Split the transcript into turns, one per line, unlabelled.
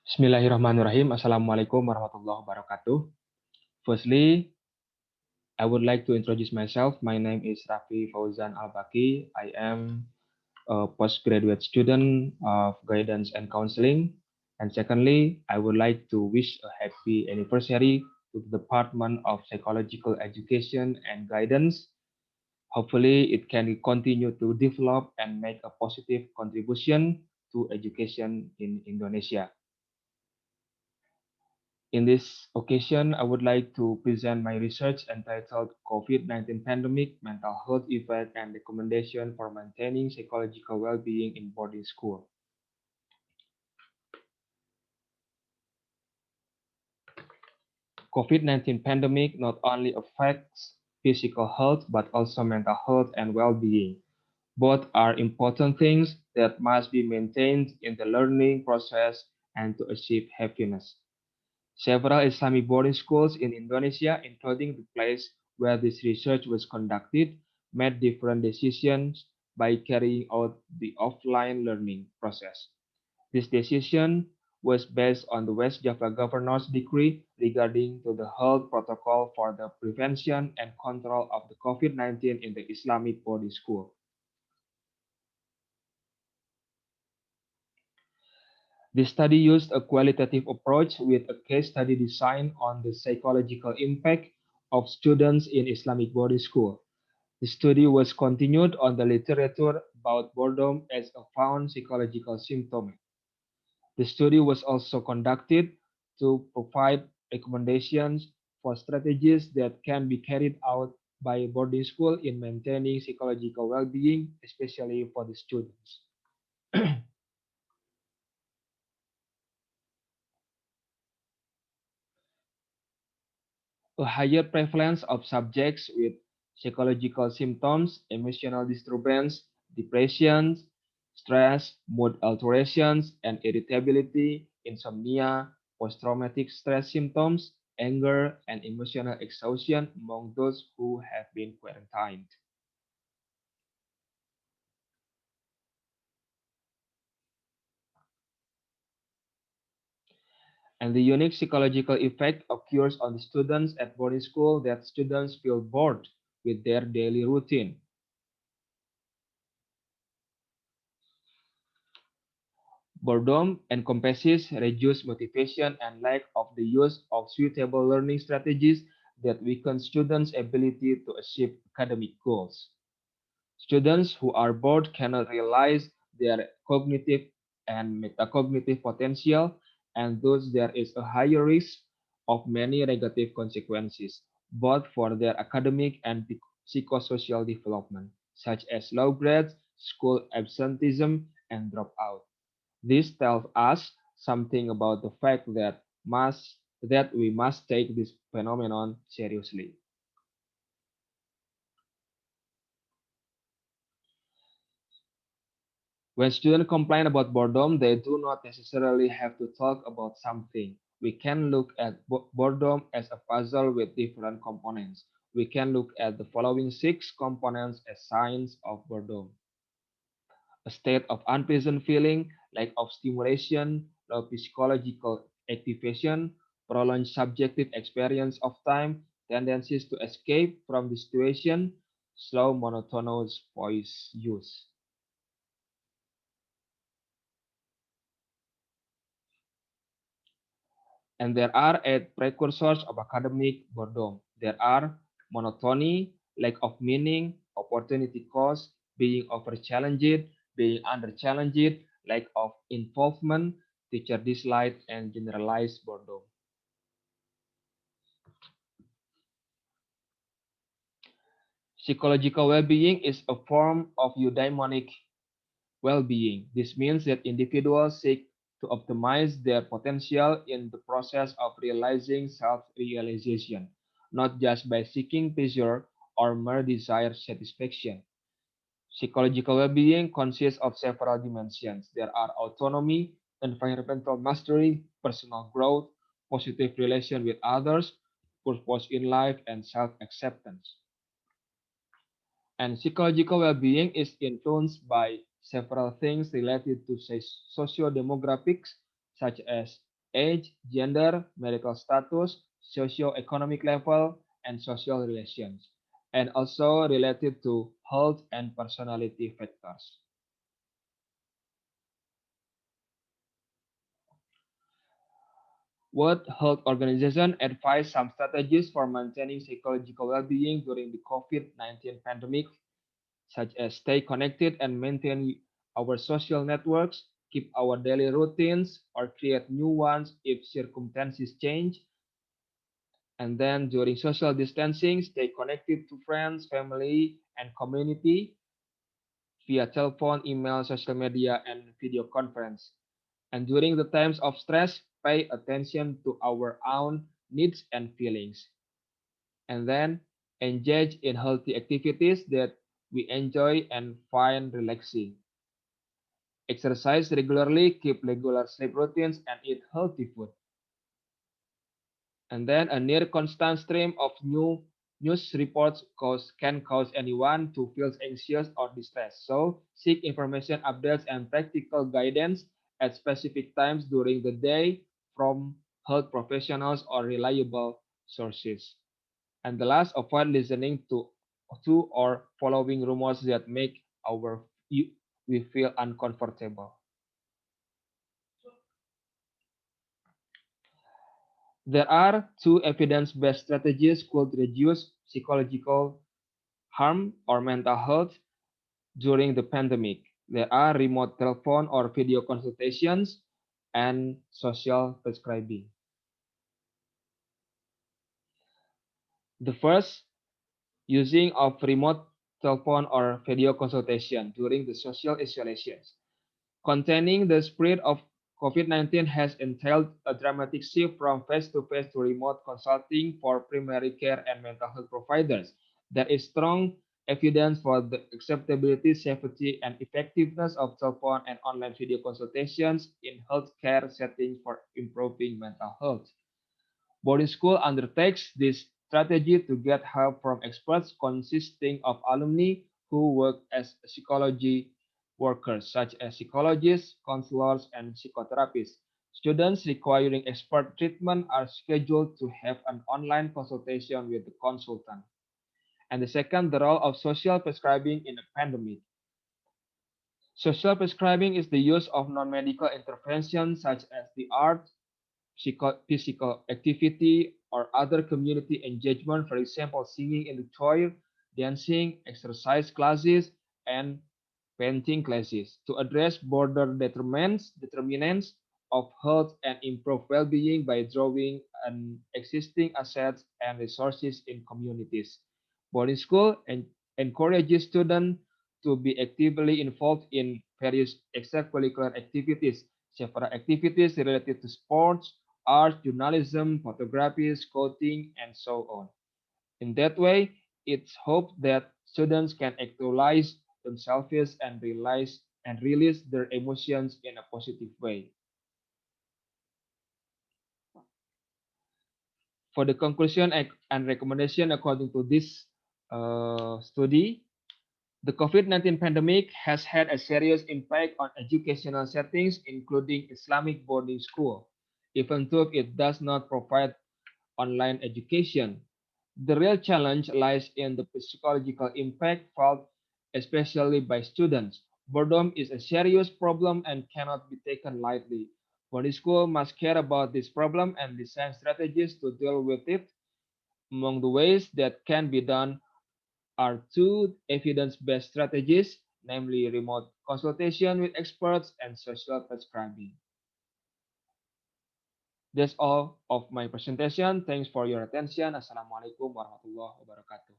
Bismillahirrahmanirrahim. Assalamualaikum warahmatullahi wabarakatuh. Firstly, I would like to introduce myself. My name is Rafi Fauzan Albaki. I am a postgraduate student of guidance and counseling. And secondly, I would like to wish a happy anniversary to the Department of Psychological Education and Guidance. Hopefully, it can continue to develop and make a positive contribution to education in Indonesia. In this occasion, I would like to present my research entitled COVID-19 Pandemic, Mental Health Effect and Recommendation for Maintaining Psychological Well-Being in Boarding School. COVID-19 pandemic not only affects physical health but also mental health and well-being. Both are important things that must be maintained in the learning process and to achieve happiness. Several Islamic boarding schools in Indonesia, including the place where this research was conducted, made different decisions by carrying out the offline learning process. This decision was based on the West Java Governor's decree regarding to the health protocol for the prevention and control of the COVID-19 in the Islamic boarding school. The study used a qualitative approach with a case study design on the psychological impact of students in Islamic boarding school. The study was continued on the literature about boredom as a found psychological symptom. The study was also conducted to provide recommendations for strategies that can be carried out by a boarding school in maintaining psychological well-being, especially for the students. A higher prevalence of subjects with psychological symptoms, emotional disturbance, depression, stress, mood alterations, and irritability, insomnia, post-traumatic stress symptoms, anger, and emotional exhaustion among those who have been quarantined. And the unique psychological effect occurs on the students at boarding school that students feel bored with their daily routine. Boredom encompasses reduced motivation and lack of the use of suitable learning strategies that weaken students' ability to achieve academic goals. Students who are bored cannot realize their cognitive and metacognitive potential, and thus there is a higher risk of many negative consequences, both for their academic and psychosocial development, such as low grades, school absenteeism, and dropout. This tells us something about the fact that we must take this phenomenon seriously. When students complain about boredom, they do not necessarily have to talk about something. We can look at boredom as a puzzle with different components. We can look at the following six components as signs of boredom: a state of unpleasant feeling, lack of stimulation, low physiological activation, prolonged subjective experience of time, tendencies to escape from the situation, slow monotonous voice use. And there are eight precursors of academic boredom. There are monotony, lack of meaning, opportunity cost, being over-challenged, being under-challenged, lack of involvement, teacher dislike, and generalized boredom. Psychological well-being is a form of eudaimonic well-being. This means that individuals seek to optimize their potential in the process of realizing self-realization, not just by seeking pleasure or mere desire satisfaction. Psychological well-being consists of several dimensions. There are autonomy, environmental mastery, personal growth, positive relation with others, purpose in life, and self-acceptance. And psychological well-being is influenced by several things related to socio-demographics, such as age, gender, medical status, socio-economic level, and social relations, and also related to health and personality factors. World Health Organization advised some strategies for maintaining psychological well-being during the COVID-19 pandemic, such as stay connected and maintain our social networks, keep our daily routines, or create new ones if circumstances change. And then during social distancing, stay connected to friends, family, and community via telephone, email, social media, and video conference. And during the times of stress, pay attention to our own needs and feelings. And then engage in healthy activities that we enjoy and find relaxing. Exercise regularly, keep regular sleep routines, and eat healthy food. And then a near constant stream of new news reports can cause anyone to feel anxious or distressed. So seek information updates and practical guidance at specific times during the day from health professionals or reliable sources. And the last, avoid listening to or following rumors that make our we feel uncomfortable. There are two evidence-based strategies could reduce psychological harm or mental health during the pandemic. There are remote telephone or video consultations and social prescribing. The first, using of remote telephone or video consultation during the social isolations. Containing the spread of COVID-19 has entailed a dramatic shift from face-to-face to remote consulting for primary care and mental health providers. There is strong evidence for the acceptability, safety, and effectiveness of telephone and online video consultations in healthcare settings for improving mental health. Boarding school undertakes this strategy to get help from experts consisting of alumni who work as psychology workers, such as psychologists, counselors, and psychotherapists. Students requiring expert treatment are scheduled to have an online consultation with the consultant. And the second, the role of social prescribing in a pandemic. Social prescribing is the use of non-medical interventions such as the art, physical activity, or other community engagement, for example, singing in the choir, dancing, exercise classes, and painting classes, to address border determinants of health and improve well-being by drawing on existing assets and resources in communities. Boarding school encourages students to be actively involved in various extracurricular activities, several activities related to sports, art, journalism, photography, scouting, and so on. In that way, it's hoped that students can actualize themselves and release their emotions in a positive way. For the conclusion and recommendation according to this study, the COVID-19 pandemic has had a serious impact on educational settings, including Islamic boarding school, even though it does not provide online education. The real challenge lies in the psychological impact felt especially by students. Boredom is a serious problem and cannot be taken lightly. Body school must care about this problem and design strategies to deal with it. Among the ways that can be done are two evidence-based strategies, namely remote consultation with experts and social prescribing. That's all of my presentation. Thanks for your attention. Assalamualaikum warahmatullahi wabarakatuh.